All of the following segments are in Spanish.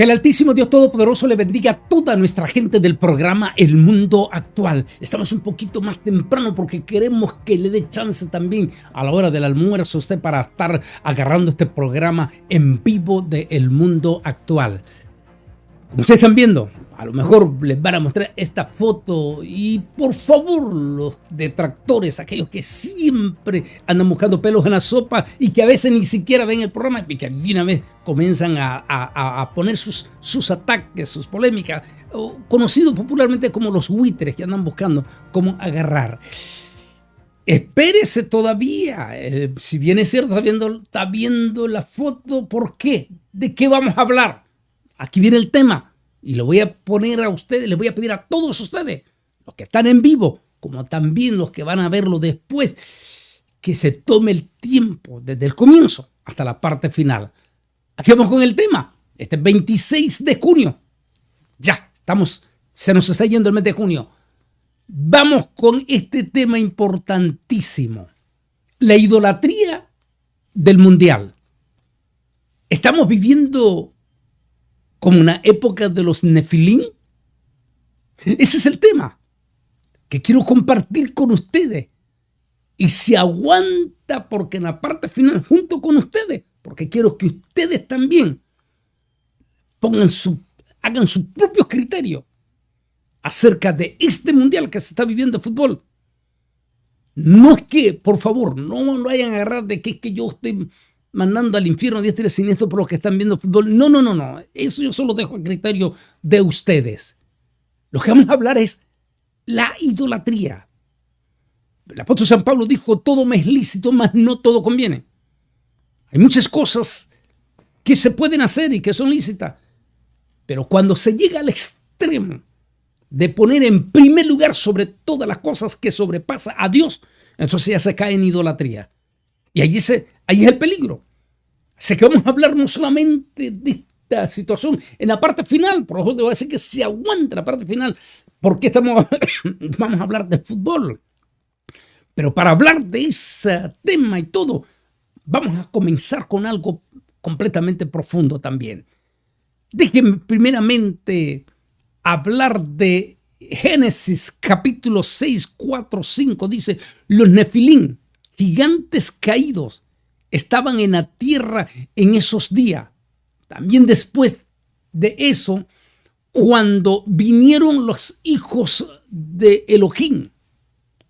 Que el Altísimo Dios Todopoderoso le bendiga a toda nuestra gente del programa El Mundo Actual. Estamos un poquito más temprano porque queremos que le dé chance también a la hora del almuerzo usted para estar agarrando este programa en vivo de El Mundo Actual. Como ustedes están viendo, a lo mejor les van a mostrar esta foto y por favor los detractores, aquellos que siempre andan buscando pelos en la sopa y que a veces ni siquiera ven el programa y que de una vez comienzan a poner sus ataques, sus polémicas, conocidos popularmente como los buitres que andan buscando cómo agarrar. Espérese todavía, si bien es cierto, está viendo la foto, ¿por qué? ¿De qué vamos a hablar? Aquí viene el tema y lo voy a poner a ustedes, les voy a pedir a todos ustedes, los que están en vivo, como también los que van a verlo después, que se tome el tiempo desde el comienzo hasta la parte final. Aquí vamos con el tema, este 26 de junio, ya estamos, se nos está yendo el mes de junio. Vamos con este tema importantísimo, la idolatría del mundial. Estamos viviendo como una época de los Nefilín. Ese es el tema que quiero compartir con ustedes. Y se aguanta porque en la parte final, junto con ustedes, porque quiero que ustedes también hagan sus propios criterios acerca de este mundial que se está viviendo de fútbol. No es que, por favor, no lo hayan agarrado de que es que yo estoy mandando al infierno a diestra y siniestro por los que están viendo fútbol. No. Eso yo solo dejo a criterio de ustedes. Lo que vamos a hablar es la idolatría. El apóstol San Pablo dijo, todo me es lícito, mas no todo conviene. Hay muchas cosas que se pueden hacer y que son lícitas. Pero cuando se llega al extremo de poner en primer lugar sobre todas las cosas que sobrepasa a Dios, entonces ya se cae en idolatría. Y ahí es el peligro. Así que vamos a hablar no solamente de esta situación en la parte final, por eso te voy a decir que se aguanta la parte final, porque vamos a hablar de fútbol. Pero para hablar de ese tema y todo, vamos a comenzar con algo completamente profundo también. Déjenme primeramente hablar de Génesis capítulo 6, 4, 5. Dice, los Nefilín, gigantes caídos, estaban en la tierra en esos días. También después de eso, cuando vinieron los hijos de Elohim,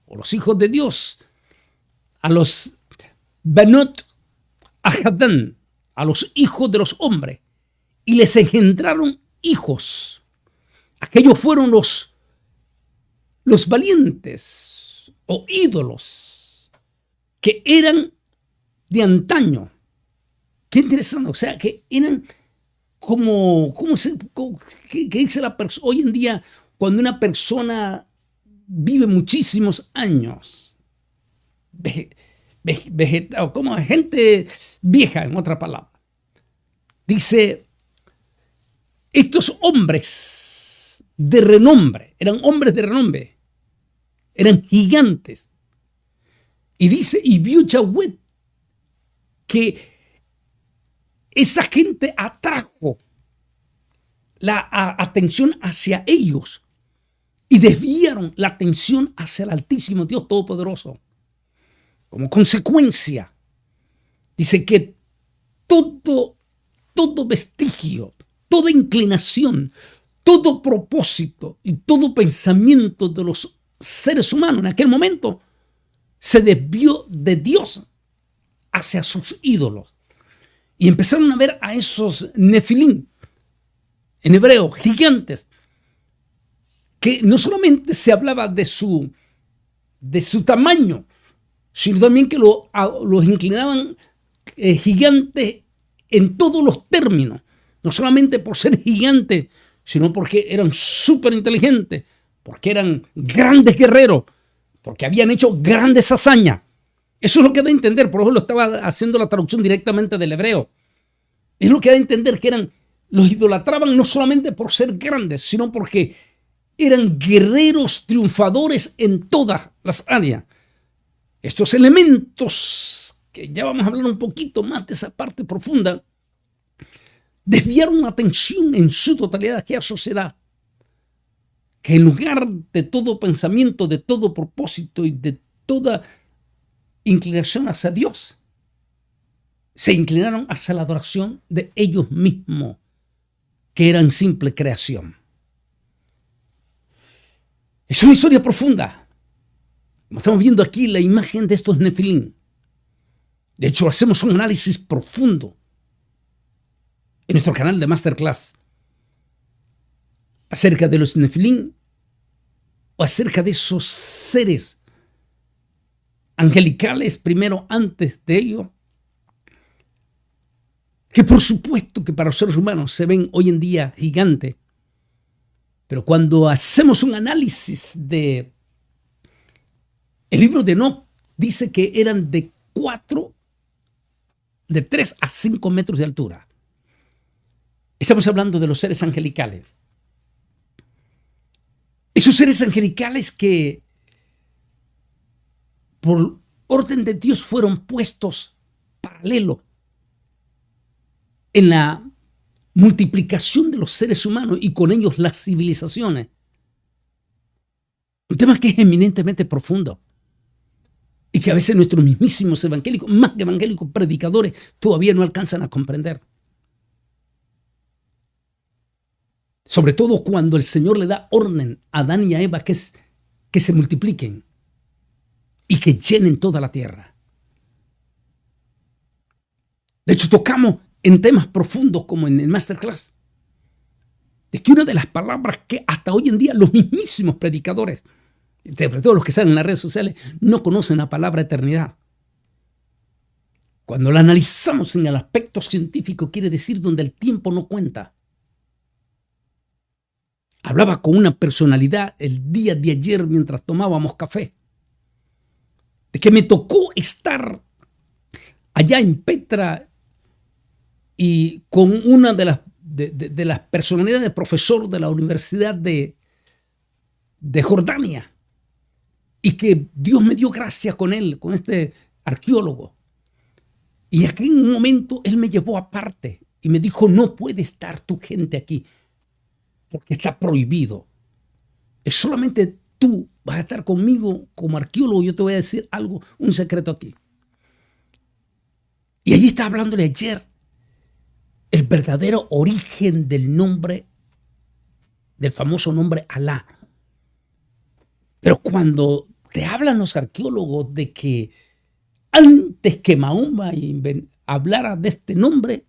o los hijos de Dios, a los Benot Ahadán, a los hijos de los hombres, y les engendraron hijos. Aquellos fueron los valientes o ídolos que eran de antaño. Qué interesante, o sea, que eran ¿qué dice la persona? Hoy en día, cuando una persona vive muchísimos años, como gente vieja, en otra palabra, dice, estos hombres de renombre, eran hombres de renombre, eran gigantes. Y dice, y vio Yahweh que esa gente atrajo la atención hacia ellos y desviaron la atención hacia el Altísimo Dios Todopoderoso. Como consecuencia, dice que todo vestigio, toda inclinación, todo propósito y todo pensamiento de los seres humanos en aquel momento se desvió de Dios hacia sus ídolos. Y empezaron a ver a esos Nefilín, en hebreo, gigantes, que no solamente se hablaba de su tamaño, sino también que los inclinaban gigantes en todos los términos. No solamente por ser gigantes, sino porque eran súper inteligentes, porque eran grandes guerreros, porque habían hecho grandes hazañas. Eso es lo que da a entender, por eso lo estaba haciendo la traducción directamente del hebreo. Es lo que da a entender que los idolatraban no solamente por ser grandes, sino porque eran guerreros triunfadores en todas las áreas. Estos elementos, que ya vamos a hablar un poquito más de esa parte profunda, desviaron la atención en su totalidad de aquella sociedad, que en lugar de todo pensamiento, de todo propósito y de toda inclinación hacia Dios, se inclinaron hacia la adoración de ellos mismos, que eran simple creación. Es una historia profunda. Como estamos viendo aquí la imagen de estos Nefilim. De hecho, hacemos un análisis profundo en nuestro canal de Masterclass acerca de los Nefilim o acerca de esos seres angelicales primero antes de ello, que por supuesto que para los seres humanos se ven hoy en día gigantes, pero cuando hacemos un análisis de el libro de Enoc, dice que eran de 3 a 5 metros de altura. Estamos hablando de los seres angelicales. Esos seres angelicales que por orden de Dios fueron puestos paralelo en la multiplicación de los seres humanos y con ellos las civilizaciones. Un tema que es eminentemente profundo y que a veces nuestros mismísimos evangélicos, más que evangélicos predicadores, todavía no alcanzan a comprender. Sobre todo cuando el Señor le da orden a Adán y a Eva que se multipliquen y que llenen toda la tierra. De hecho, tocamos en temas profundos como en el Masterclass, de que una de las palabras que hasta hoy en día los mismísimos predicadores, sobre todo los que salen en las redes sociales, no conocen la palabra eternidad. Cuando la analizamos en el aspecto científico, quiere decir donde el tiempo no cuenta. Hablaba con una personalidad el día de ayer mientras tomábamos café, de que me tocó estar allá en Petra y con una de las personalidades de profesor de la Universidad de Jordania, y que Dios me dio gracia con él, con este arqueólogo. Y aquí en un momento él me llevó aparte y me dijo: no puede estar tu gente aquí, porque está prohibido. Es solamente tú vas a estar conmigo como arqueólogo. Yo te voy a decir algo, un secreto aquí. Y allí estaba hablándole ayer el verdadero origen del nombre, del famoso nombre Alá. Pero cuando te hablan los arqueólogos de que antes que Mahoma hablara de este nombre,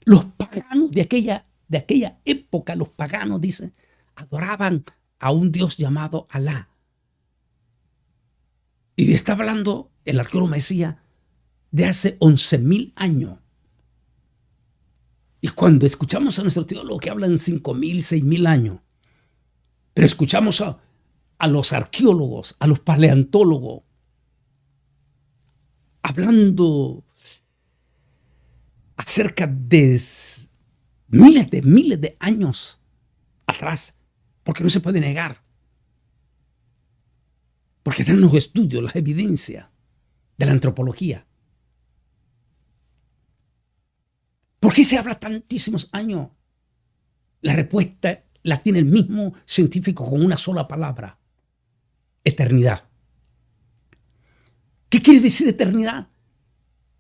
los paganos de aquella época, los paganos, dicen, adoraban a un Dios llamado Alá. Y está hablando, el arqueólogo me decía, de hace 11,000 años. Y cuando escuchamos a nuestro teólogo que hablan 5,000, 6,000 años, pero escuchamos a los arqueólogos, a los paleontólogos, hablando acerca de miles de años atrás, porque no se puede negar, porque están los estudios, las evidencias de la antropología. ¿Por qué se habla tantísimos años? La respuesta la tiene el mismo científico con una sola palabra: eternidad. ¿Qué quiere decir eternidad?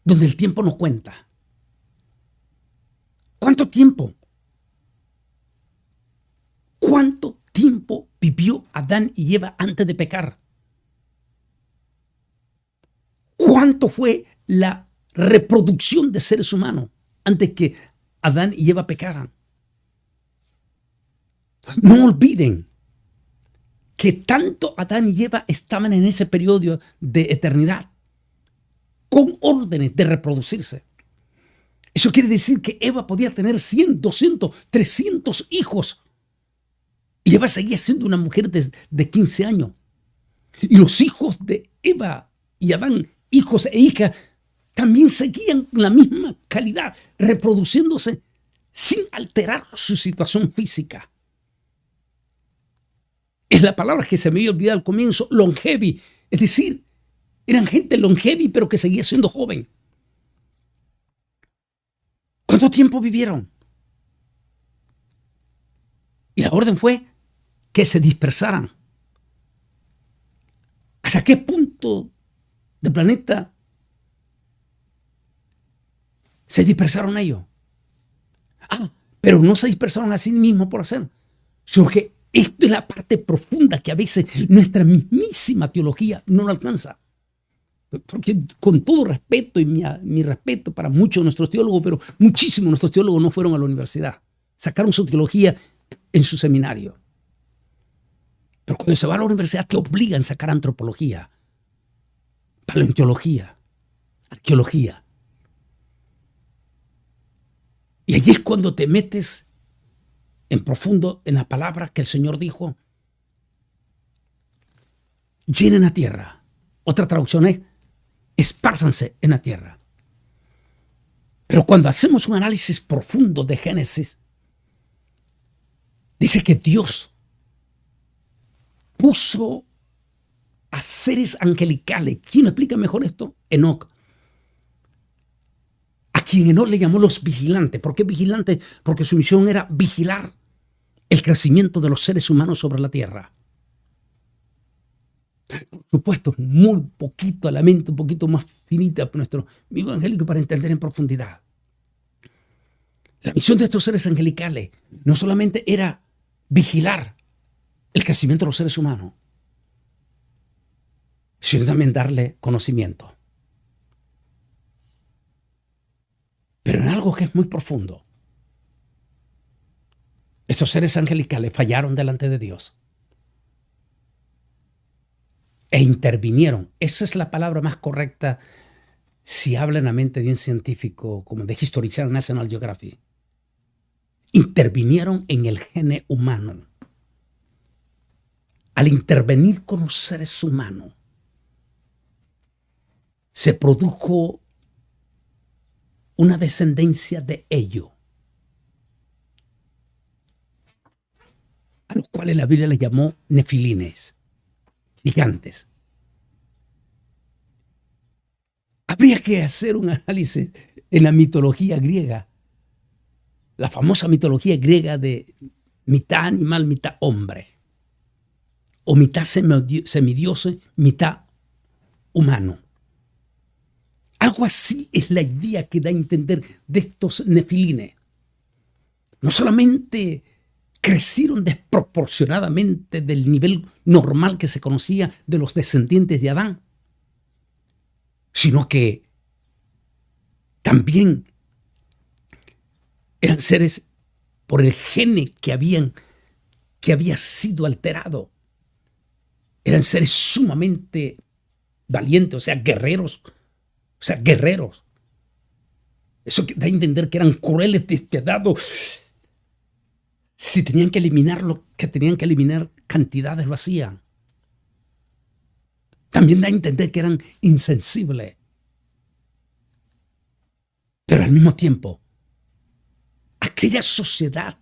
Donde el tiempo no cuenta. ¿Cuánto tiempo? ¿Cuánto tiempo vivió Adán y Eva antes de pecar? ¿Cuánto fue la reproducción de seres humanos antes que Adán y Eva pecaran? No olviden que tanto Adán y Eva estaban en ese periodo de eternidad con órdenes de reproducirse. Eso quiere decir que Eva podía tener 100, 200, 300 hijos. Y Eva seguía siendo una mujer de 15 años. Y los hijos de Eva y Adán, hijos e hijas, también seguían la misma calidad, reproduciéndose sin alterar su situación física. Es la palabra que se me había olvidado al comienzo, longevi. Es decir, eran gente longevi, pero que seguía siendo joven. ¿Cuánto tiempo vivieron? Y la orden fue que se dispersaran. ¿Hasta qué punto del planeta se dispersaron ellos? Pero no se dispersaron a sí mismos por hacer, sino que esto es la parte profunda que a veces nuestra mismísima teología no lo alcanza. Porque con todo respeto y mi respeto para muchos de nuestros teólogos, pero muchísimos de nuestros teólogos no fueron a la universidad. Sacaron su teología en su seminario. Pero cuando se va a la universidad te obligan a sacar antropología, paleontología, arqueología. Y allí es cuando te metes en profundo en la palabra que el Señor dijo: llenen la tierra. Otra traducción es: espárzanse en la tierra. Pero cuando hacemos un análisis profundo de Génesis, dice que Dios puso a seres angelicales. ¿Quién explica mejor esto? Enoc. A quien Enoc le llamó los vigilantes. ¿Por qué vigilantes? Porque su misión era vigilar el crecimiento de los seres humanos sobre la tierra. Por supuesto, muy poquito a la mente, un poquito más finita para nuestro amigo angélico para entender en profundidad. La misión de estos seres angelicales no solamente era vigilar el crecimiento de los seres humanos, sino también darle conocimiento. Pero en algo que es muy profundo, estos seres angelicales fallaron delante de Dios e intervinieron. Esa es la palabra más correcta si habla en la mente de un científico como de History Channel, National Geographic. Intervinieron en el gen humano. Al intervenir con los seres humanos, se produjo una descendencia de ellos, a los cuales la Biblia les llamó nefilines, gigantes. Habría que hacer un análisis en la mitología griega, la famosa mitología griega de mitad animal, mitad hombre, o mitad semidios, mitad humano. Algo así es la idea que da a entender de estos nefilines. No solamente crecieron desproporcionadamente del nivel normal que se conocía de los descendientes de Adán, sino que también eran seres por el gene que había sido alterado. Eran seres sumamente valientes, o sea, guerreros. Eso da a entender que eran crueles, despiadados. Si tenían que eliminar lo que tenían que eliminar, cantidades lo hacían. También da a entender que eran insensibles. Pero al mismo tiempo, aquella sociedad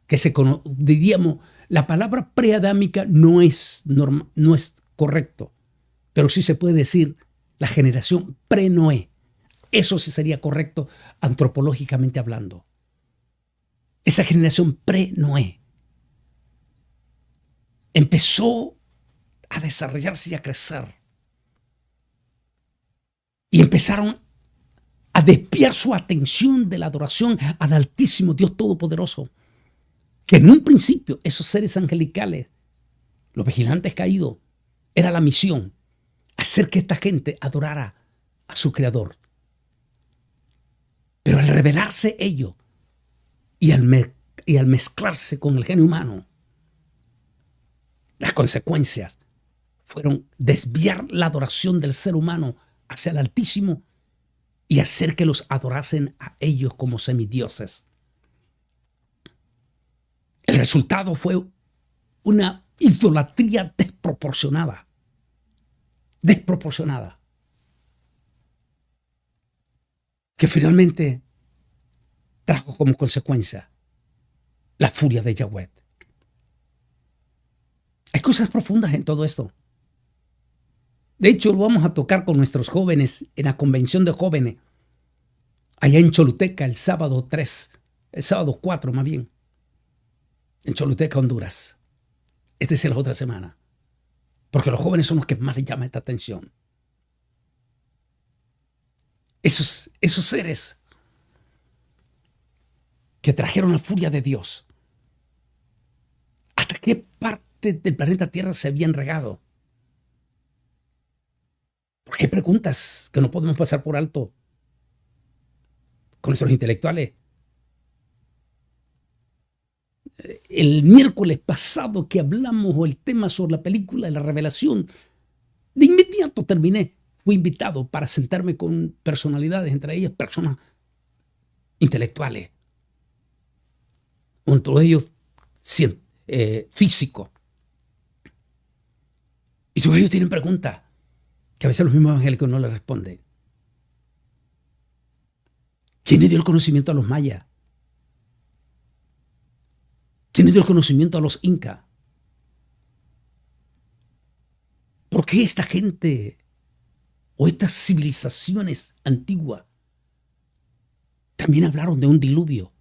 que diríamos, la palabra preadámica no es correcto, pero sí se puede decir la generación pre-Noé. Eso sí sería correcto antropológicamente hablando. Esa generación pre-Noé empezó a desarrollarse y a crecer. Y empezaron a desviar su atención de la adoración al Altísimo Dios Todopoderoso. Que en un principio esos seres angelicales, los vigilantes caídos, era la misión, hacer que esta gente adorara a su Creador. Pero al rebelarse ellos y al mezclarse con el género humano, las consecuencias fueron desviar la adoración del ser humano hacia el Altísimo y hacer que los adorasen a ellos como semidioses. El resultado fue una idolatría desproporcionada, que finalmente trajo como consecuencia la furia de Yahweh. Hay cosas profundas en todo esto. De hecho, lo vamos a tocar con nuestros jóvenes en la convención de jóvenes. allá en Choluteca el sábado 4 más bien, en Choluteca, Honduras. Esta es la otra semana, porque los jóvenes son los que más les llama esta atención. Esos seres que trajeron la furia de Dios, ¿hasta qué parte del planeta Tierra se habían regado? Porque hay preguntas que no podemos pasar por alto con nuestros intelectuales. El miércoles pasado que hablamos o el tema sobre la película de la Revelación, de inmediato terminé. Fui invitado para sentarme con personalidades, entre ellas personas intelectuales, entre ellos físicos. Y todos ellos tienen preguntas que a veces los mismos evangélicos no les responden. ¿Quién le dio el conocimiento a los mayas? ¿Quién le dio el conocimiento a los incas? ¿Por qué esta gente o estas civilizaciones antiguas también hablaron de un diluvio?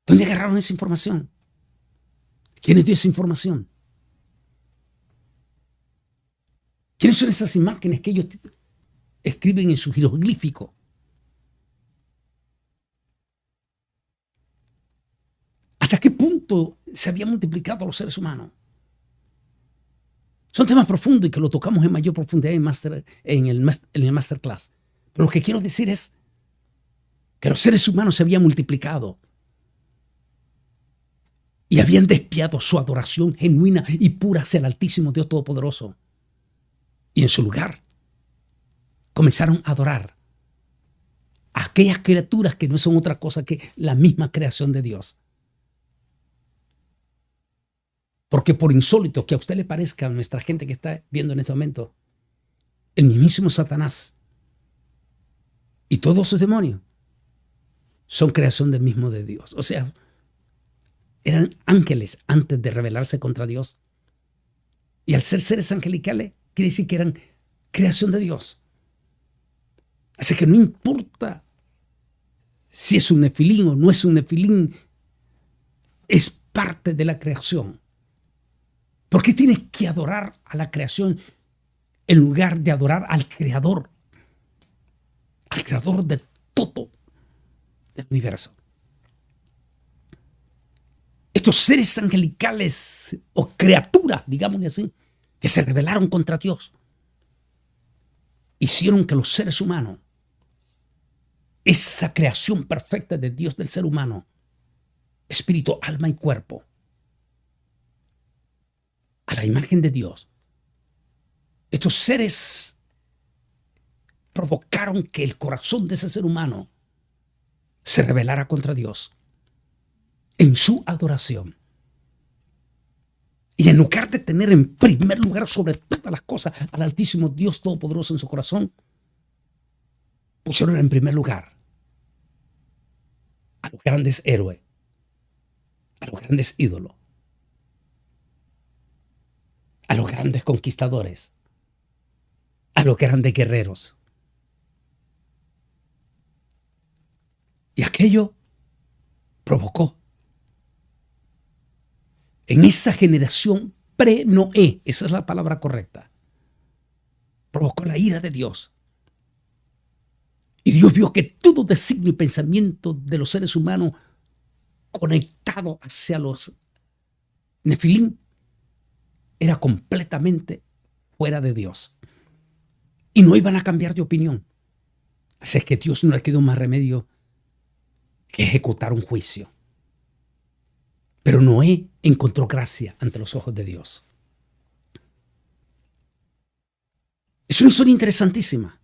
¿Dónde agarraron esa información? ¿Quién les dio esa información? ¿Quiénes son esas imágenes que ellos escriben en su jeroglífico? ¿Hasta qué punto se habían multiplicado los seres humanos? Son temas profundos y que lo tocamos en mayor profundidad en el masterclass. Pero lo que quiero decir es que los seres humanos se habían multiplicado y habían despiado su adoración genuina y pura hacia el Altísimo Dios Todopoderoso. Y en su lugar comenzaron a adorar a aquellas criaturas que no son otra cosa que la misma creación de Dios. Porque por insólito que a usted le parezca, a nuestra gente que está viendo en este momento, el mismísimo Satanás y todos sus demonios son creación del mismo de Dios. O sea, eran ángeles antes de rebelarse contra Dios. Y al ser seres angelicales, quiere decir que eran creación de Dios. Así que no importa si es un nefilín o no es un nefilín, es parte de la creación. ¿Por qué tienes que adorar a la creación en lugar de adorar al Creador? Al Creador de todo el universo. Estos seres angelicales o criaturas, digámosle así, que se rebelaron contra Dios, hicieron que los seres humanos, esa creación perfecta de Dios del ser humano, espíritu, alma y cuerpo, a la imagen de Dios, estos seres provocaron que el corazón de ese ser humano se rebelara contra Dios en su adoración. Y en lugar de tener en primer lugar sobre todas las cosas al Altísimo Dios Todopoderoso en su corazón, pusieron en primer lugar a los grandes héroes, a los grandes ídolos, a los grandes conquistadores, a los grandes guerreros. Y aquello provocó en esa generación pre-Noé, esa es la palabra correcta, provocó la ira de Dios. Y Dios vio que todo designio y pensamiento de los seres humanos conectado hacia los Nefilín era completamente fuera de Dios. Y no iban a cambiar de opinión. Así es que Dios no le quedó más remedio que ejecutar un juicio. Pero Noé encontró gracia ante los ojos de Dios. Es una historia interesantísima.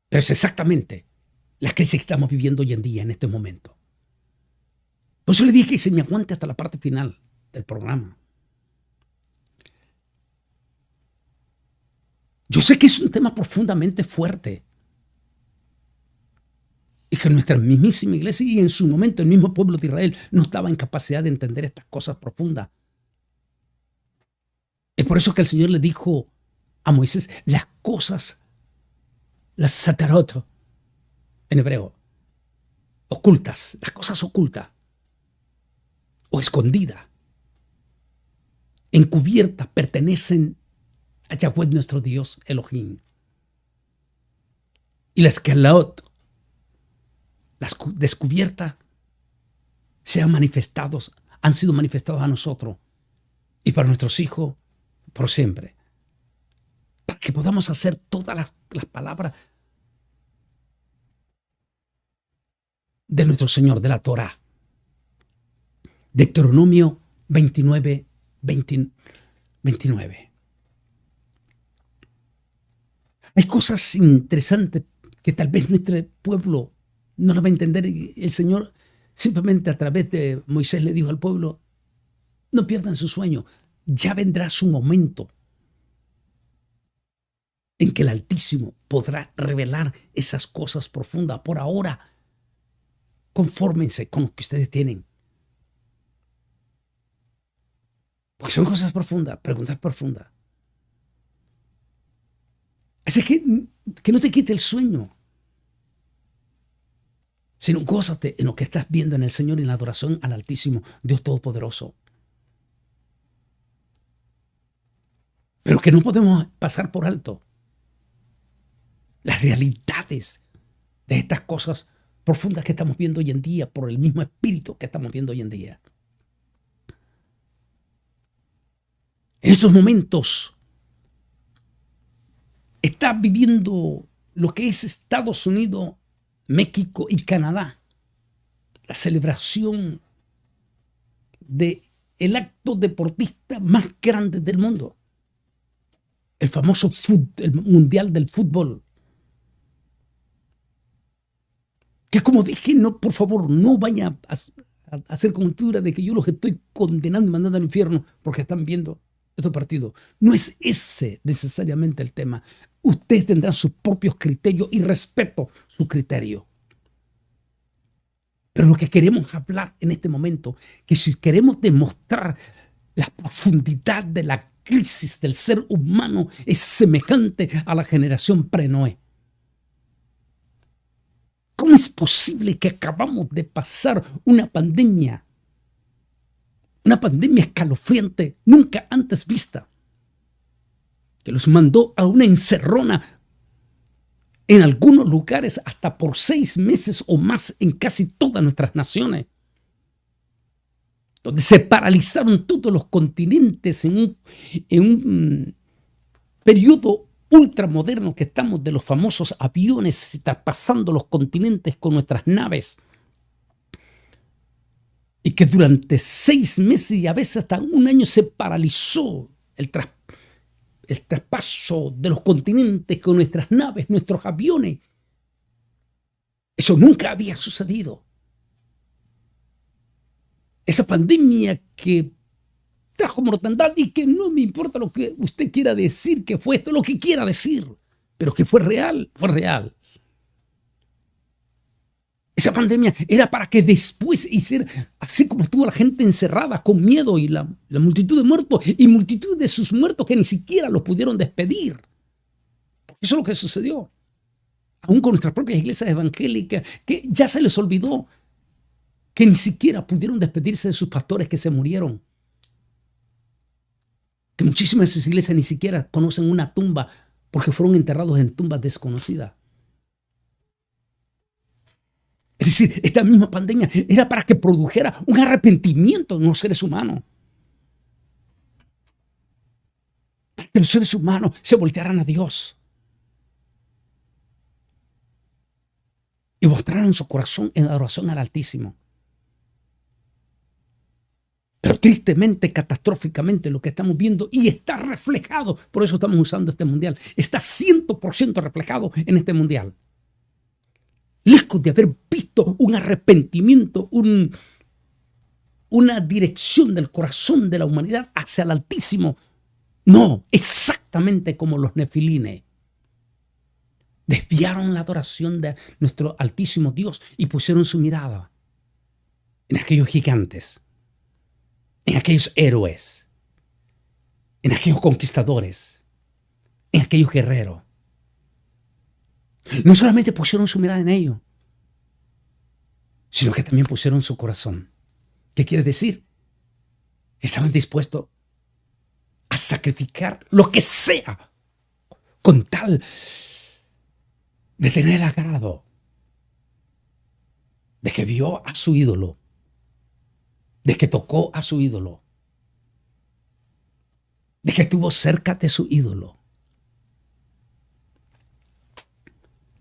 Pero es exactamente la crisis que estamos viviendo hoy en día, en este momento. Por eso le dije que se me aguante hasta la parte final del programa. Yo sé que es un tema profundamente fuerte y que nuestra mismísima iglesia y en su momento el mismo pueblo de Israel no estaba en capacidad de entender estas cosas profundas. Es por eso que el Señor le dijo a Moisés las cosas, las satarot en hebreo, ocultas, las cosas ocultas o escondidas, encubiertas, pertenecen a Yahweh nuestro Dios, Elohim. Y las kalaot, las descubiertas, han sido manifestados a nosotros y para nuestros hijos por siempre. Para que podamos hacer todas las palabras de nuestro Señor, de la Torá. Deuteronomio 29. Hay cosas interesantes que tal vez nuestro pueblo no lo va a entender. El Señor simplemente a través de Moisés le dijo al pueblo: no pierdan su sueño, ya vendrá su momento en que el Altísimo podrá revelar esas cosas profundas. Por ahora, confórmense con lo que ustedes tienen. Porque son cosas profundas, preguntas profundas. Así que no te quite el sueño, sino gózate en lo que estás viendo en el Señor y en la adoración al Altísimo, Dios Todopoderoso. Pero que no podemos pasar por alto las realidades de estas cosas profundas que estamos viendo hoy en día, por el mismo espíritu que estamos viendo hoy en día. En estos momentos está viviendo lo que es Estados Unidos, México y Canadá, la celebración del acto deportista más grande del mundo, el famoso el Mundial del Fútbol. Que, como dije, no, por favor, no vaya a hacer conjetura de que yo los estoy condenando y mandando al infierno porque están viendo estos partidos. No es ese necesariamente el tema. Ustedes tendrán sus propios criterios y respeto su criterio. Pero lo que queremos hablar en este momento, que si queremos demostrar la profundidad de la crisis del ser humano, es semejante a la generación pre-Noé. ¿Cómo es posible que acabamos de pasar una pandemia escalofriante, nunca antes vista, que los mandó a una encerrona en algunos lugares hasta por 6 meses o más en casi todas nuestras naciones, donde se paralizaron todos los continentes en un periodo ultramoderno que estamos, de los famosos aviones traspasando los continentes con nuestras naves, y que durante 6 meses y a veces hasta un año se paralizó el traspaso de los continentes con nuestras naves, nuestros aviones. Eso nunca había sucedido. Esa pandemia que trajo mortandad y que no me importa lo que usted quiera decir que fue esto, lo que quiera decir, pero que fue real, fue real. Esa pandemia era para que después hiciera, así como estuvo la gente encerrada con miedo y la multitud de muertos y multitud de sus muertos que ni siquiera los pudieron despedir. Eso es lo que sucedió. Aún con nuestras propias iglesias evangélicas, que ya se les olvidó que ni siquiera pudieron despedirse de sus pastores que se murieron. Que muchísimas de esas iglesias ni siquiera conocen una tumba porque fueron enterrados en tumbas desconocidas. Es decir, esta misma pandemia era para que produjera un arrepentimiento en los seres humanos. Para que los seres humanos se voltearan a Dios y mostraran su corazón en adoración al Altísimo. Pero tristemente, catastróficamente, lo que estamos viendo, y está reflejado, por eso estamos usando este mundial, está 100% reflejado en este mundial. Lejos de haber visto un arrepentimiento, una dirección del corazón de la humanidad hacia el Altísimo, no, exactamente como los nefilines. Desviaron la adoración de nuestro Altísimo Dios y pusieron su mirada en aquellos gigantes, en aquellos héroes, en aquellos conquistadores, en aquellos guerreros. No solamente pusieron su mirada en ellos, sino que también pusieron su corazón. ¿Qué quiere decir? Estaban dispuestos a sacrificar lo que sea con tal de tener el agrado de que vio a su ídolo, de que tocó a su ídolo, de que estuvo cerca de su ídolo.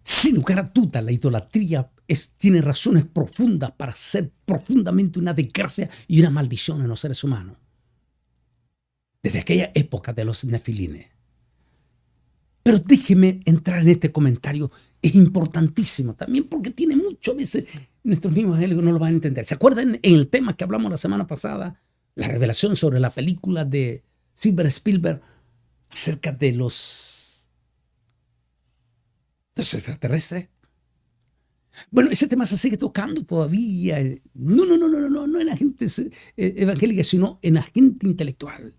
Sin lugar a duda, la idolatría tiene razones profundas para ser profundamente una desgracia y una maldición en los seres humanos. Desde aquella época de los nefilines. Pero déjeme entrar en este comentario, es importantísimo también porque tiene mucho, a veces nuestros mismos evangélicos no lo van a entender. ¿Se acuerdan en el tema que hablamos la semana pasada? La revelación sobre la película de Steven Spielberg acerca de los extraterrestres. Bueno, ese tema se sigue tocando todavía. No en la gente evangélica, sino en la gente intelectual.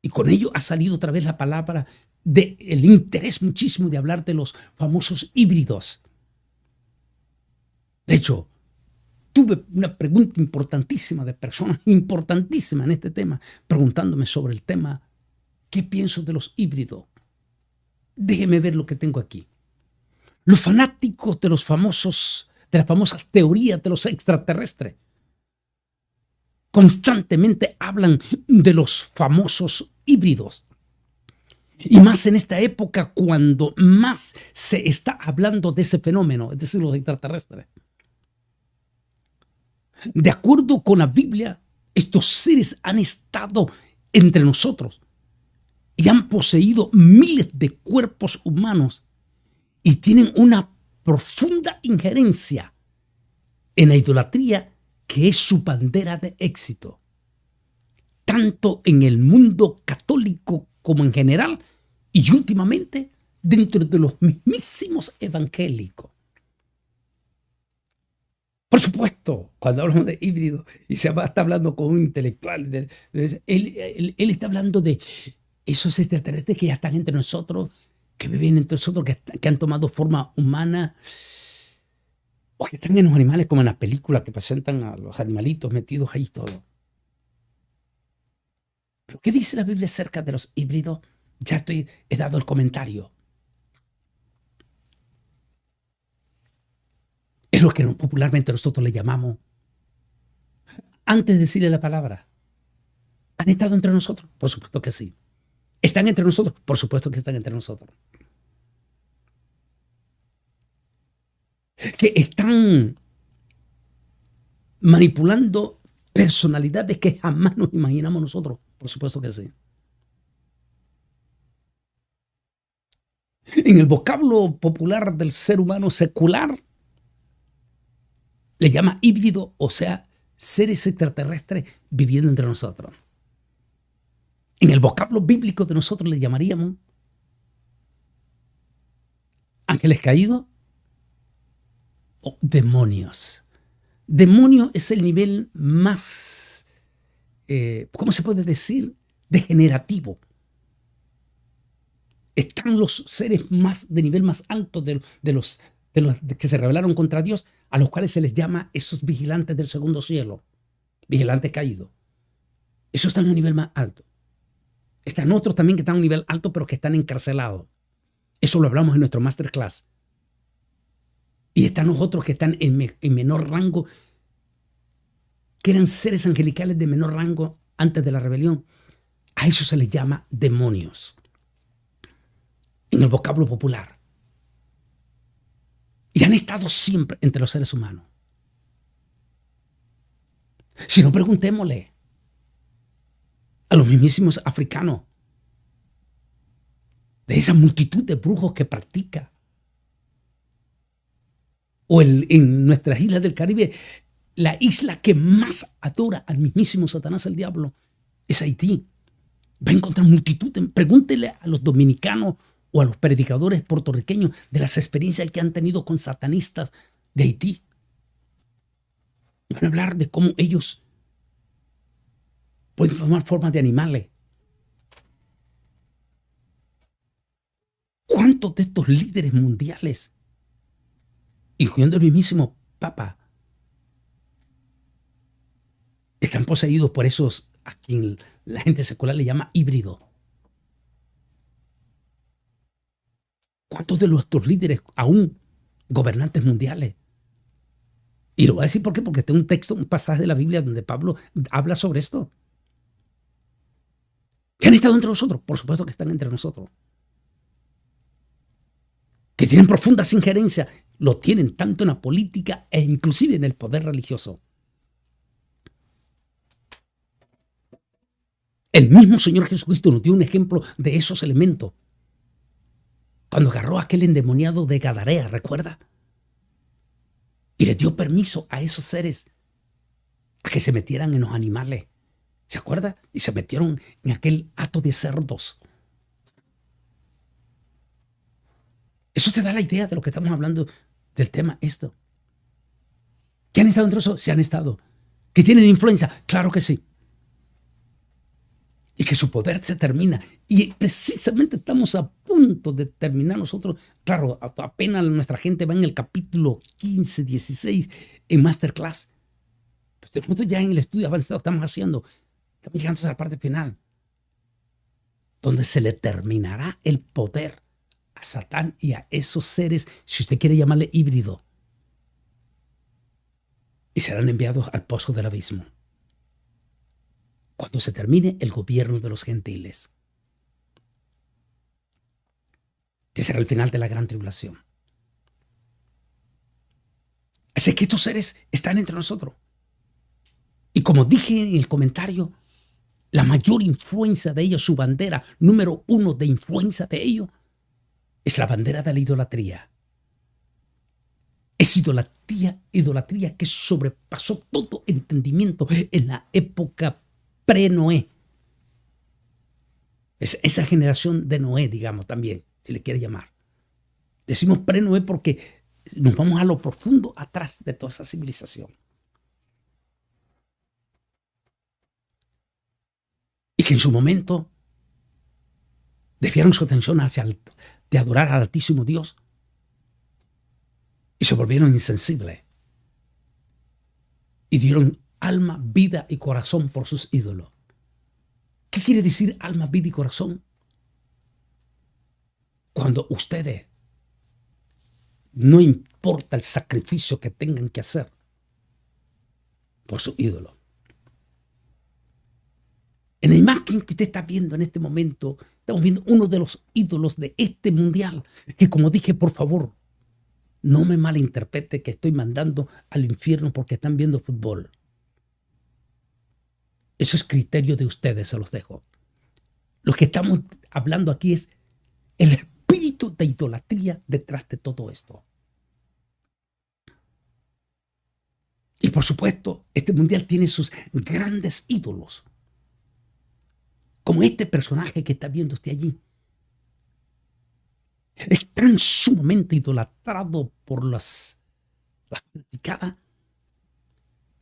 Y con ello ha salido otra vez la palabra del interés muchísimo de hablar de los famosos híbridos. De hecho, tuve una pregunta importantísima de personas importantísimas en este tema, preguntándome sobre el tema, ¿qué pienso de los híbridos? Déjeme ver lo que tengo aquí. Los fanáticos de las famosas teorías de los extraterrestres constantemente hablan de los famosos híbridos. Y más en esta época cuando más se está hablando de ese fenómeno, es decir, los extraterrestres. De acuerdo con la Biblia, estos seres han estado entre nosotros y han poseído miles de cuerpos humanos y tienen una profunda injerencia en la idolatría que es su bandera de éxito, tanto en el mundo católico como en general y últimamente dentro de los mismísimos evangélicos. Por supuesto, cuando hablamos de híbrido y se está hablando con un intelectual, él está hablando de esos extraterrestres que ya están entre nosotros, que viven entre nosotros, que han tomado forma humana, o que están en los animales como en las películas que presentan a los animalitos metidos ahí todo. ¿Pero qué dice la Biblia acerca de los híbridos? Ya he dado el comentario. Es lo que popularmente nosotros le llamamos, antes de decirle la palabra, ¿han estado entre nosotros? Por supuesto que sí. ¿Están entre nosotros? Por supuesto que están entre nosotros. Que están manipulando personalidades que jamás nos imaginamos nosotros. Por supuesto que sí. En el vocablo popular del ser humano secular, le llama híbrido, o sea, seres extraterrestres viviendo entre nosotros. En el vocablo bíblico de nosotros le llamaríamos ángeles caídos o demonios. Demonio es el nivel más, ¿cómo se puede decir? Degenerativo. Están los seres más de nivel más alto de los que se rebelaron contra Dios, a los cuales se les llama esos vigilantes del segundo cielo, vigilantes caídos. Esos están a un nivel más alto. Están otros también que están a un nivel alto, pero que están encarcelados. Eso lo hablamos en nuestro masterclass. Y están los otros que están en menor rango, que eran seres angelicales de menor rango antes de la rebelión. A eso se les llama demonios en el vocablo popular. Y han estado siempre entre los seres humanos. Si no, preguntémosle a los mismísimos africanos de esa multitud de brujos que practica. O en nuestras islas del Caribe, la isla que más adora al mismísimo Satanás, el diablo, es Haití. Va a encontrar multitud. Pregúntele a los dominicanos o a los predicadores puertorriqueños de las experiencias que han tenido con satanistas de Haití. Van a hablar de cómo ellos pueden tomar formas de animales. ¿Cuántos de estos líderes mundiales, incluyendo el mismísimo Papa, están poseídos por esos a quien la gente secular le llama híbrido? ¿Cuántos de nuestros líderes, aún gobernantes mundiales? Y lo voy a decir porque tengo un texto, un pasaje de la Biblia donde Pablo habla sobre esto. ¿Que han estado entre nosotros? Por supuesto que están entre nosotros. Que tienen profundas injerencias, lo tienen tanto en la política e inclusive en el poder religioso. El mismo Señor Jesucristo nos dio un ejemplo de esos elementos. Cuando agarró a aquel endemoniado de Gadarea, ¿recuerda? Y le dio permiso a esos seres a que se metieran en los animales. ¿Se acuerda? Y se metieron en aquel hato de cerdos. Eso te da la idea de lo que estamos hablando del tema esto. ¿Que han estado entre nosotros? Se han estado. ¿Que tienen influencia? Claro que sí. Y que su poder se termina. Y precisamente estamos a punto de terminar nosotros. Claro, apenas nuestra gente va en el capítulo 15, 16 en Masterclass. Pues nosotros ya en el estudio avanzado estamos llegando a la parte final, donde se le terminará el poder a Satán y a esos seres, si usted quiere llamarle híbrido, y serán enviados al pozo del abismo cuando se termine el gobierno de los gentiles, que será el final de la gran tribulación. Así que estos seres están entre nosotros. Y como dije en el comentario, la mayor influencia de ellos, su bandera número 1 de influencia de ellos, es la bandera de la idolatría. Es idolatría que sobrepasó todo entendimiento en la época pre-Noé. Es esa generación de Noé, digamos, también, si le quiere llamar. Decimos pre-Noé porque nos vamos a lo profundo atrás de toda esa civilización. Y que en su momento desviaron su atención de adorar al Altísimo Dios y se volvieron insensibles y dieron alma, vida y corazón por sus ídolos. ¿Qué quiere decir alma, vida y corazón? Cuando ustedes, no importa el sacrificio que tengan que hacer por su ídolo. En la imagen que usted está viendo en este momento, estamos viendo uno de los ídolos de este mundial, que como dije, por favor, no me malinterprete que estoy mandando al infierno porque están viendo fútbol. Eso es criterio de ustedes, se los dejo. Lo que estamos hablando aquí es el espíritu de idolatría detrás de todo esto. Y por supuesto, este mundial tiene sus grandes ídolos. Como este personaje que está viendo usted allí. Es tan sumamente idolatrado por las fanaticadas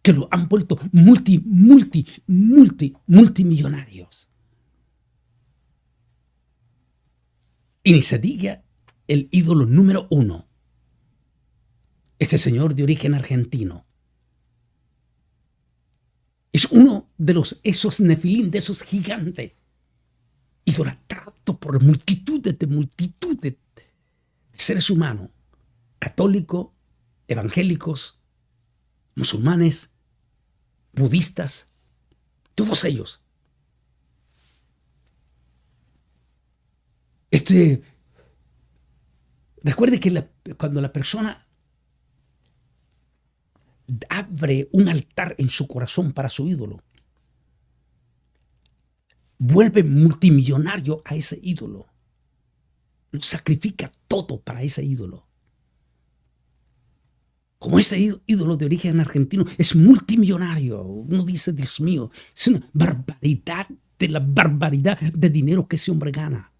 que lo han vuelto multimillonarios. Y ni se diga el ídolo número 1. Este señor de origen argentino. Es uno de esos nefilín, de esos gigantes, idolatrado por multitudes de seres humanos, católicos, evangélicos, musulmanes, budistas, todos ellos. Recuerde que cuando la persona abre un altar en su corazón para su ídolo, vuelve multimillonario a ese ídolo, lo sacrifica todo para ese ídolo. Como ese ídolo de origen argentino es multimillonario, uno dice, Dios mío, es una barbaridad de la barbaridad de dinero que ese hombre gana.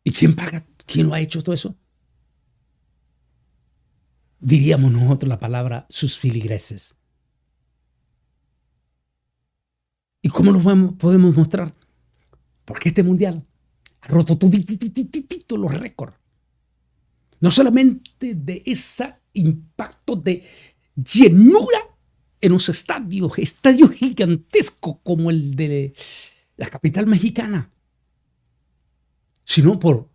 ¿Y quién paga? ¿Quién lo ha hecho todo eso? Diríamos nosotros la palabra sus filigreses. ¿Y cómo lo podemos mostrar? Porque este mundial ha roto todos los récords. No solamente de ese impacto de llenura en los estadios gigantescos como el de la capital mexicana, sino por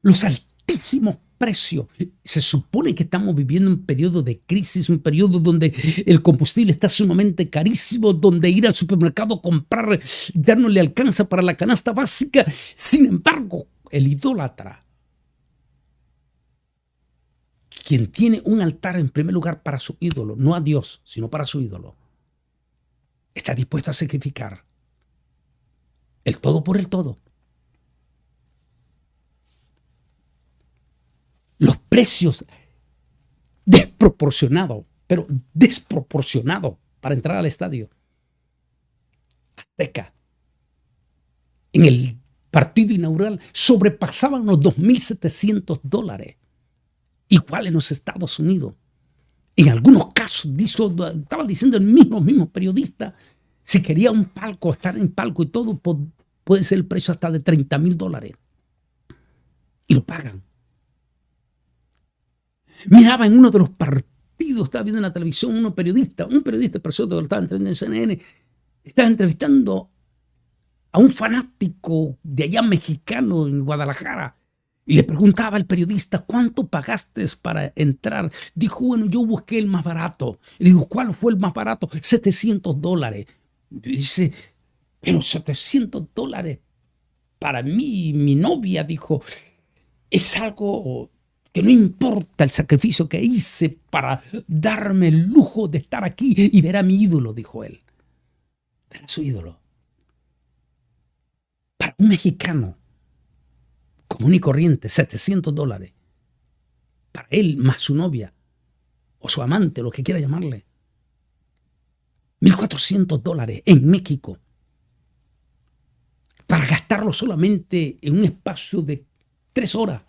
los altísimos precios. Se supone que estamos viviendo un periodo de crisis, un periodo donde el combustible está sumamente carísimo, donde ir al supermercado a comprar ya no le alcanza para la canasta básica. Sin embargo, el idólatra, quien tiene un altar en primer lugar para su ídolo, no a Dios, sino para su ídolo, está dispuesto a sacrificar el todo por el todo. Los precios desproporcionados, pero desproporcionados para entrar al estadio Azteca en el partido inaugural sobrepasaban los $2,700. Igual en los Estados Unidos. En algunos casos, estaba diciendo el mismo periodista, si quería un palco, estar en palco y todo, puede ser el precio hasta de $30,000. Y lo pagan. Miraba en uno de los partidos, estaba viendo en la televisión, un periodista, personas que estaba entrevistando en CNN, estaba entrevistando a un fanático de allá mexicano en Guadalajara. Y le preguntaba al periodista, ¿cuánto pagaste para entrar? Dijo, bueno, yo busqué el más barato. Le digo, ¿cuál fue el más barato? $700. Dice, pero $700 para mí y mi novia, dijo, es algo que no importa el sacrificio que hice para darme el lujo de estar aquí y ver a mi ídolo, dijo él. Ver a su ídolo. Para un mexicano común y corriente, $700 para él más su novia o su amante, lo que quiera llamarle. $1,400 en México para gastarlo solamente en un espacio de 3 horas.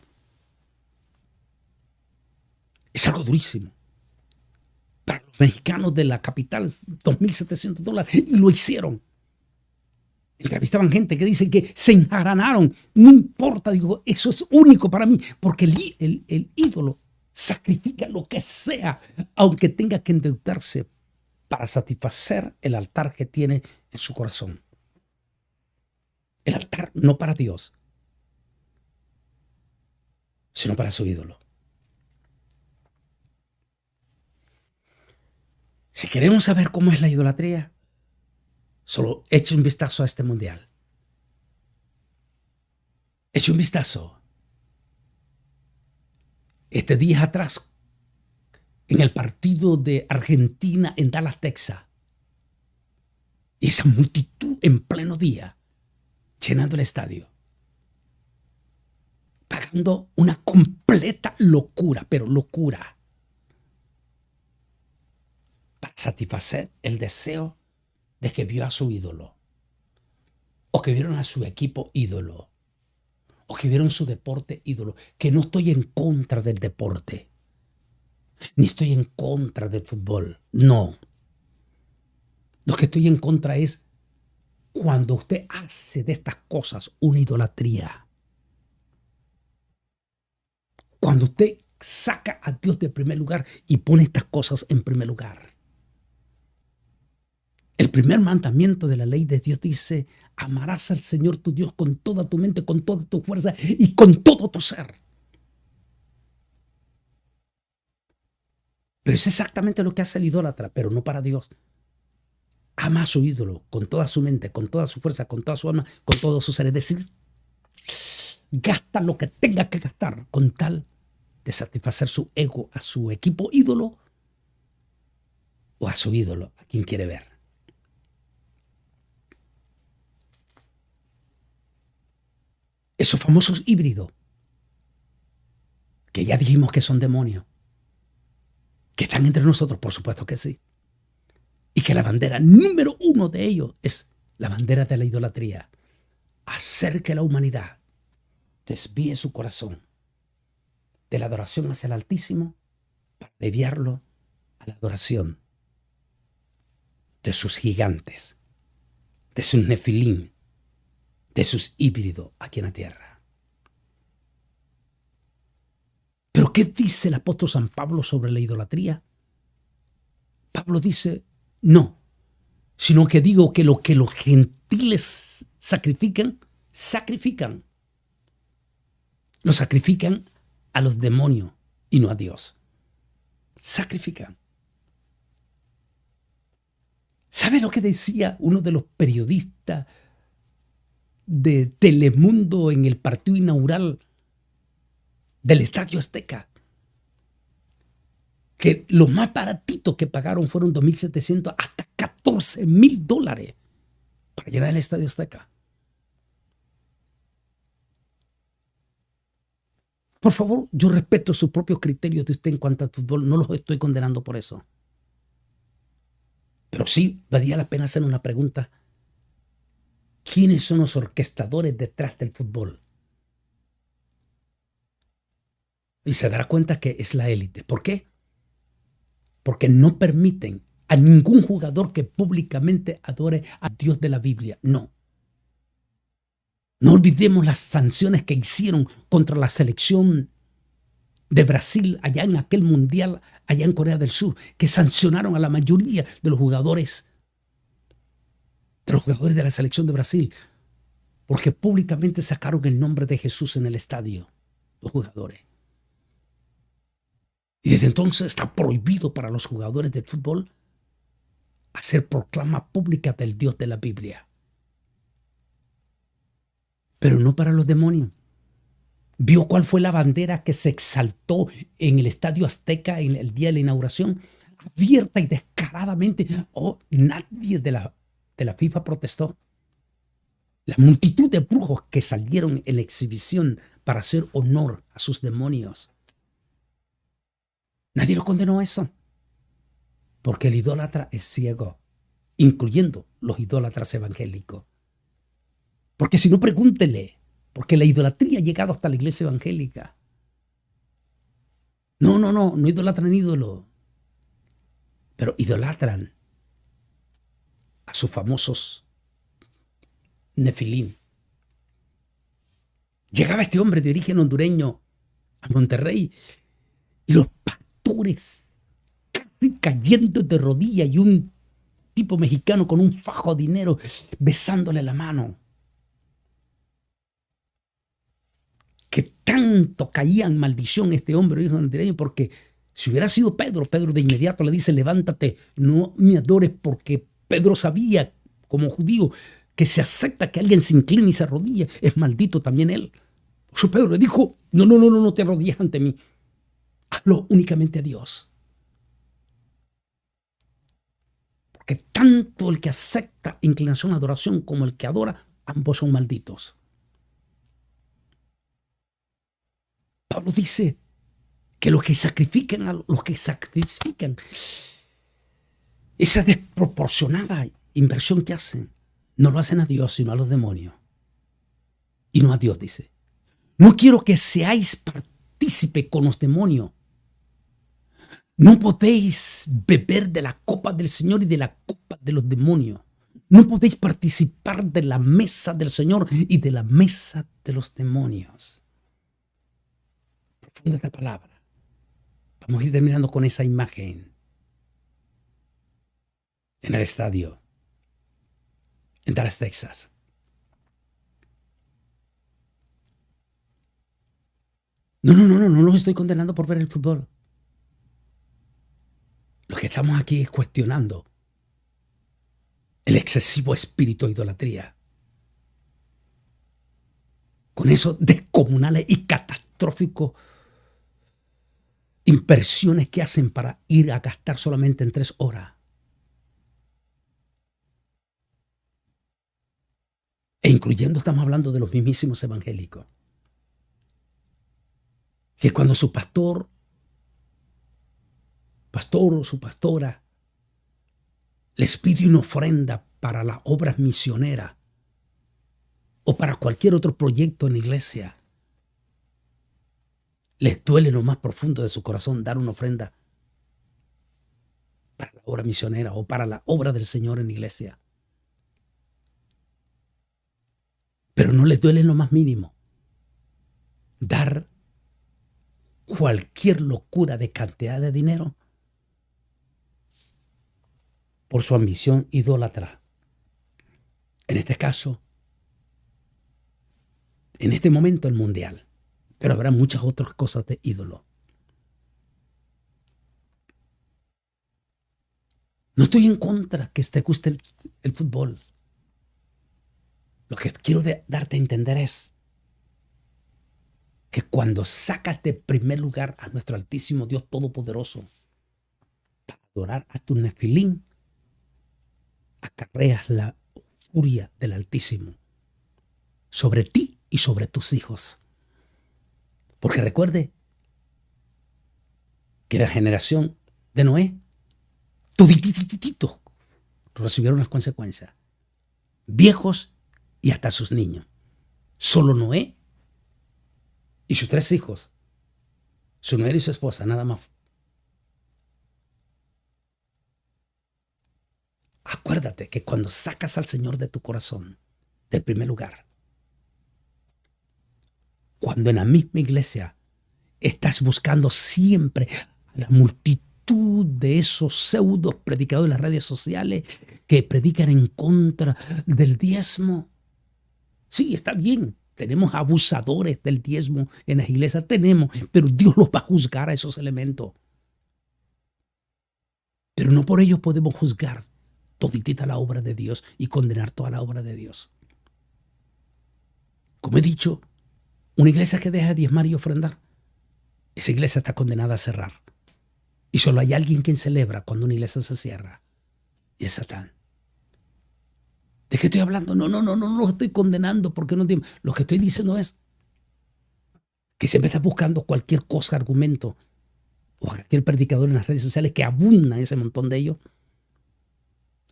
Es algo durísimo. Para los mexicanos de la capital, $2,700, y lo hicieron. Entrevistaban gente que dice que se enjaranaron. No importa, digo, eso es único para mí, porque el ídolo sacrifica lo que sea, aunque tenga que endeudarse para satisfacer el altar que tiene en su corazón. El altar no para Dios, sino para su ídolo. Si queremos saber cómo es la idolatría, solo eche un vistazo a este mundial. Eche un vistazo. Días atrás, en el partido de Argentina en Dallas, Texas, esa multitud en pleno día, llenando el estadio, pagando una completa locura, pero locura, para satisfacer el deseo de que vio a su ídolo, o que vieron a su equipo ídolo, o que vieron su deporte ídolo. Que no estoy en contra del deporte, ni estoy en contra del fútbol, no. Lo que estoy en contra es cuando usted hace de estas cosas una idolatría. Cuando usted saca a Dios de primer lugar y pone estas cosas en primer lugar. El primer mandamiento de la ley de Dios dice, amarás al Señor tu Dios con toda tu mente, con toda tu fuerza y con todo tu ser. Pero es exactamente lo que hace el idólatra, pero no para Dios. Ama a su ídolo con toda su mente, con toda su fuerza, con toda su alma, con todo su ser. Es decir, gasta lo que tenga que gastar con tal de satisfacer su ego a su equipo ídolo o a su ídolo, a quien quiere ver. Esos famosos híbridos, que ya dijimos que son demonios, que están entre nosotros, por supuesto que sí. Y que la bandera número 1 de ellos es la bandera de la idolatría. Hacer que la humanidad desvíe su corazón de la adoración hacia el Altísimo para desviarlo a la adoración de sus gigantes, de sus nefilín, de sus híbridos aquí en la tierra. Pero ¿qué dice el apóstol San Pablo sobre la idolatría? Pablo dice, no, sino que digo que lo que los gentiles sacrifican, lo sacrifican a los demonios y no a Dios. Sacrifican. ¿Sabe lo que decía uno de los periodistas de Telemundo en el partido inaugural del Estadio Azteca? Que lo más baratito que pagaron fueron $2,700 hasta $14,000 para llenar el Estadio Azteca. Por favor, yo respeto sus propios criterios de usted en cuanto al fútbol, no los estoy condenando por eso. Pero sí valía la pena hacer una pregunta. ¿Quiénes son los orquestadores detrás del fútbol? Y se dará cuenta que es la élite. ¿Por qué? Porque no permiten a ningún jugador que públicamente adore a Dios de la Biblia. No. No olvidemos las sanciones que hicieron contra la selección de Brasil allá en aquel mundial, allá en Corea del Sur, que sancionaron a la mayoría de los jugadores de la selección de Brasil, porque públicamente sacaron el nombre de Jesús en el estadio, los jugadores. Y desde entonces está prohibido para los jugadores de fútbol hacer proclama pública del Dios de la Biblia. Pero no para los demonios. ¿Vio cuál fue la bandera que se exaltó en el Estadio Azteca en el día de la inauguración? Abierta y descaradamente. Oh, nadie de la FIFA protestó. La multitud de brujos que salieron en la exhibición para hacer honor a sus demonios. Nadie lo condenó a eso. Porque el idólatra es ciego, incluyendo los idólatras evangélicos. Porque si no, pregúntele, porque la idolatría ha llegado hasta la iglesia evangélica. No idolatran ídolos, pero idolatran a sus famosos nefilín. Llegaba este hombre de origen hondureño a Monterrey y los pastores casi cayendo de rodillas y un tipo mexicano con un fajo de dinero besándole la mano. Que tanto caía en maldición este hombre, hijo hondureño, porque si hubiera sido Pedro de inmediato le dice, levántate, no me adores, porque Pedro sabía, como judío, que se acepta que alguien se incline y se arrodille, es maldito también él. Por eso Pedro le dijo, no te arrodilles ante mí, hazlo únicamente a Dios. Porque tanto el que acepta inclinación a adoración como el que adora, ambos son malditos. Pablo dice que los que sacrifican esa desproporcionada inversión que hacen, no lo hacen a Dios, sino a los demonios. Y no a Dios, dice. No quiero que seáis partícipe con los demonios. No podéis beber de la copa del Señor y de la copa de los demonios. No podéis participar de la mesa del Señor y de la mesa de los demonios. Profunda esta palabra. Vamos a ir terminando con esa imagen. En el estadio, en Dallas, Texas. No los estoy condenando por ver el fútbol. Lo que estamos aquí es cuestionando el excesivo espíritu de idolatría. Con esos descomunales y catastróficos inversiones que hacen para ir a gastar solamente en 3 horas. E incluyendo, estamos hablando de los mismísimos evangélicos. Que cuando su pastor o su pastora les pide una ofrenda para las obras misioneras o para cualquier otro proyecto en la iglesia, les duele lo más profundo de su corazón dar una ofrenda para la obra misionera o para la obra del Señor en la iglesia. pero no les duele en lo más mínimo dar cualquier locura de cantidad de dinero por su ambición idólatra. En este caso, en este momento el mundial, pero habrá muchas otras cosas de ídolo. No estoy en contra que te guste el fútbol. Lo que quiero darte a entender es que cuando sacas de primer lugar a nuestro altísimo Dios Todopoderoso para adorar a tu nefilín, acarreas la furia del Altísimo sobre ti y sobre tus hijos. Porque recuerde que la generación de Noé, todititititos recibieron las consecuencias. Viejos y hasta sus niños. Solo Noé y sus 3 hijos, su mujer y su esposa, nada más. Acuérdate que cuando sacas al Señor de tu corazón, del primer lugar, cuando en la misma iglesia estás buscando siempre a la multitud de esos pseudos predicadores de las redes sociales que predican en contra del diezmo. Sí, está bien, tenemos abusadores del diezmo en las iglesias, pero Dios los va a juzgar a esos elementos. Pero no por ello podemos juzgar toditita la obra de Dios y condenar toda la obra de Dios. Como he dicho, una iglesia que deja de diezmar y ofrendar, esa iglesia está condenada a cerrar. Y solo hay alguien quien celebra cuando una iglesia se cierra, y es Satán. ¿De qué estoy hablando? No lo estoy condenando porque no entiendo. Lo que estoy diciendo es que siempre estás buscando cualquier cosa, argumento, o cualquier predicador en las redes sociales que abunda ese montón de ellos,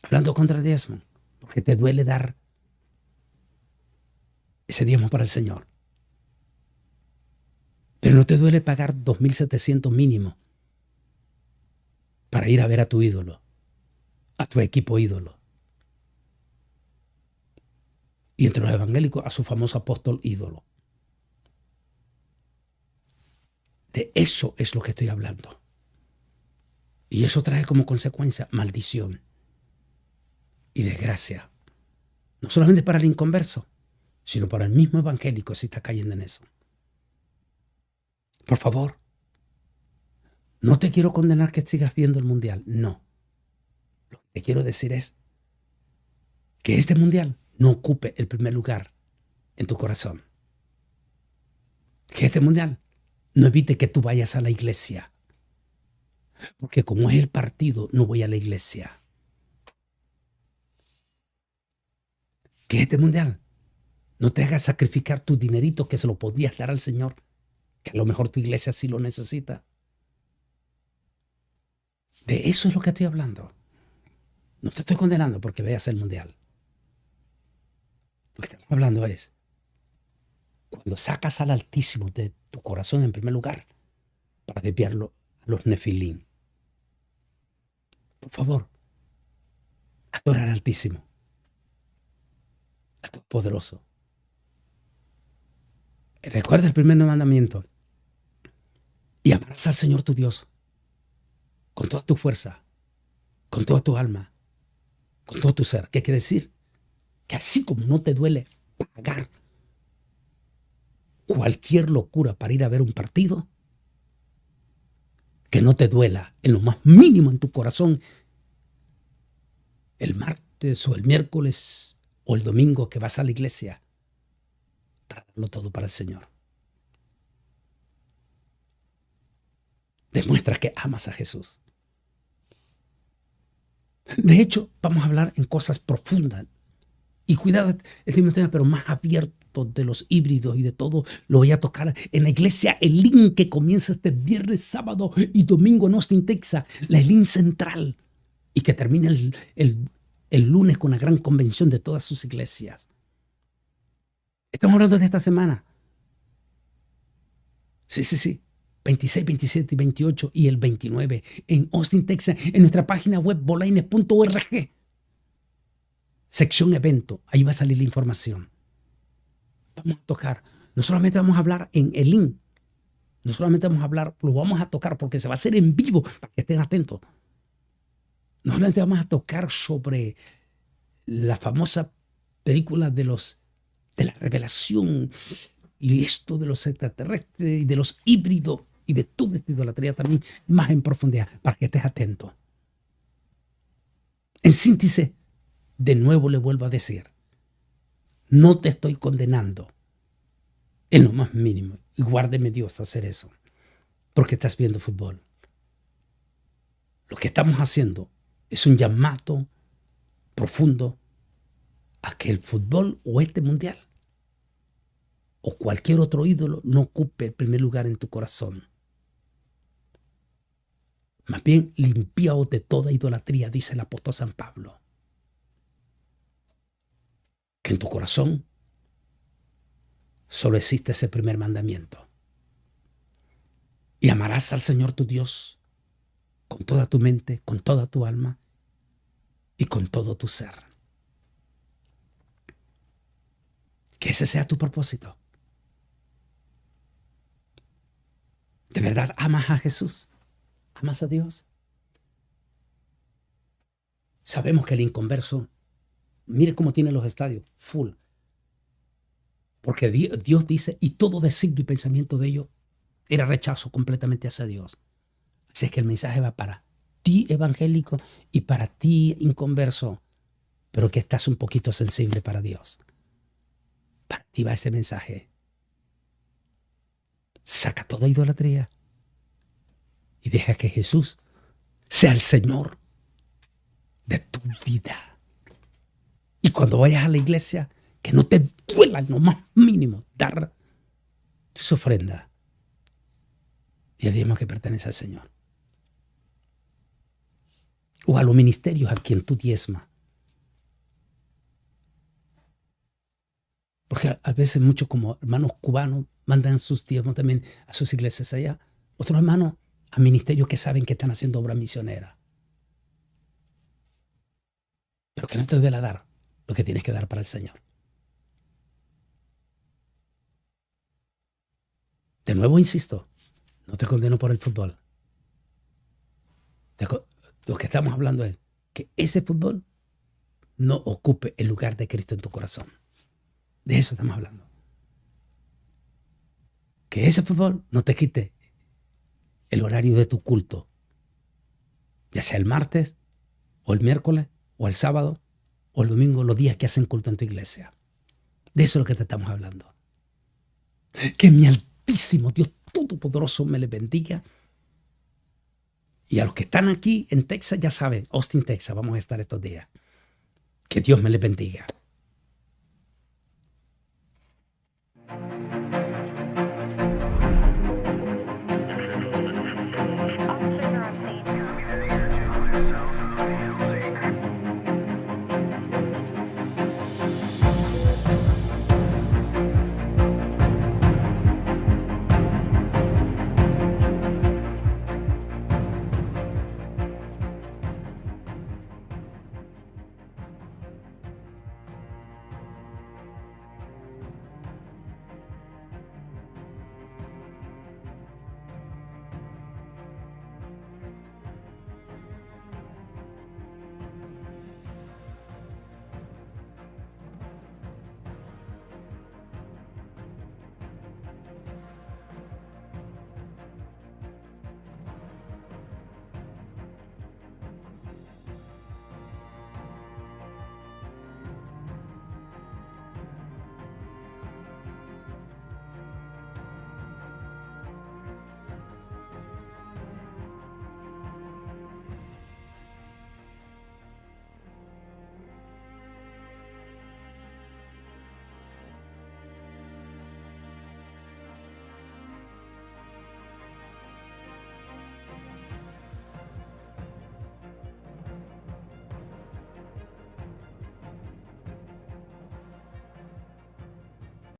hablando contra el diezmo, porque te duele dar ese diezmo para el Señor. Pero no te duele pagar 2.700 mínimo para ir a ver a tu ídolo, a tu equipo ídolo. Y entre los evangélicos a su famoso apóstol ídolo. De eso es lo que estoy hablando. Y eso trae como consecuencia maldición y desgracia. No solamente para el inconverso, sino para el mismo evangélico si está cayendo en eso. Por favor, no te quiero condenar que sigas viendo el mundial. No. Lo que te quiero decir es que este mundial no ocupe el primer lugar en tu corazón. Que este mundial no evite que tú vayas a la iglesia. Porque como es el partido, no voy a la iglesia. Que este mundial no te haga sacrificar tu dinerito que se lo podías dar al Señor, que a lo mejor tu iglesia sí lo necesita. De eso es lo que estoy hablando. No te estoy condenando porque veas el mundial. Lo que estamos hablando es cuando sacas al Altísimo de tu corazón en primer lugar para desviarlo a los nefilín. Por favor, adora al Altísimo, al Todopoderoso. Recuerda el primer mandamiento. Y amarás al Señor tu Dios con toda tu fuerza, con toda tu alma, con todo tu ser. ¿Qué quiere decir? Que así como no te duele pagar cualquier locura para ir a ver un partido, que no te duela en lo más mínimo en tu corazón el martes o el miércoles o el domingo que vas a la iglesia para darlo todo para el Señor. Demuestra que amas a Jesús. De hecho, vamos a hablar en cosas profundas. Y cuidado, este mismo tema, pero más abierto de los híbridos y de todo, lo voy a tocar en la iglesia El Link, que comienza este viernes, sábado y domingo en Austin, Texas, la El Link Central, y que termina el lunes con la gran convención de todas sus iglesias. Estamos hablando de esta semana. Sí. 26, 27 y 28 y el 29 en Austin, Texas, en nuestra página web bolaines.org. Sección evento, ahí va a salir la información. vamos a tocar. No solamente vamos a hablar en el link, no solamente vamos a hablar, lo vamos a tocar porque se va a hacer en vivo para que estén atentos. No solamente vamos a tocar sobre la famosa película de la revelación y esto de los extraterrestres y de los híbridos y de toda esta idolatría también más en profundidad para que estés atento. En síntesis, de nuevo le vuelvo a decir, no te estoy condenando en lo más mínimo y guárdeme Dios a hacer eso porque estás viendo fútbol. Lo que estamos haciendo es un llamado profundo a que el fútbol o este mundial o cualquier otro ídolo no ocupe el primer lugar en tu corazón. Más bien, limpiaos de toda idolatría, dice el apóstol San Pablo. Que en tu corazón solo existe ese primer mandamiento. Y amarás al Señor tu Dios con toda tu mente, con toda tu alma y con todo tu ser. Que ese sea tu propósito. ¿De verdad amas a Jesús? ¿Amas a Dios? Sabemos que el inconverso, mire cómo tiene los estadios, full. Porque Dios dice, y todo designio y pensamiento de ellos era rechazo completamente hacia Dios. Así es que el mensaje va para ti, evangélico, y para ti, inconverso, pero que estás un poquito sensible para Dios. Para ti va ese mensaje. Saca toda idolatría y deja que Jesús sea el Señor de tu vida. Y cuando vayas a la iglesia, que no te duela en lo más mínimo dar tu ofrenda y el diezmo que pertenece al Señor. O a los ministerios a quien tú diezmas. Porque a veces muchos como hermanos cubanos mandan sus diezmos también a sus iglesias allá. Otros hermanos a ministerios que saben que están haciendo obra misionera. Pero que no te duela dar lo que tienes que dar para el Señor. De nuevo insisto, no te condeno por el fútbol. Lo que estamos hablando es que ese fútbol no ocupe el lugar de Cristo en tu corazón. De eso estamos hablando. Que ese fútbol no te quite el horario de tu culto, ya sea el martes, o el miércoles, o el sábado, o el domingo, los días que hacen culto en tu iglesia. De eso es lo que te estamos hablando. Que mi altísimo Dios Todopoderoso me les bendiga. Y a los que están aquí en Texas, ya saben, Austin, Texas, vamos a estar estos días. Que Dios me les bendiga.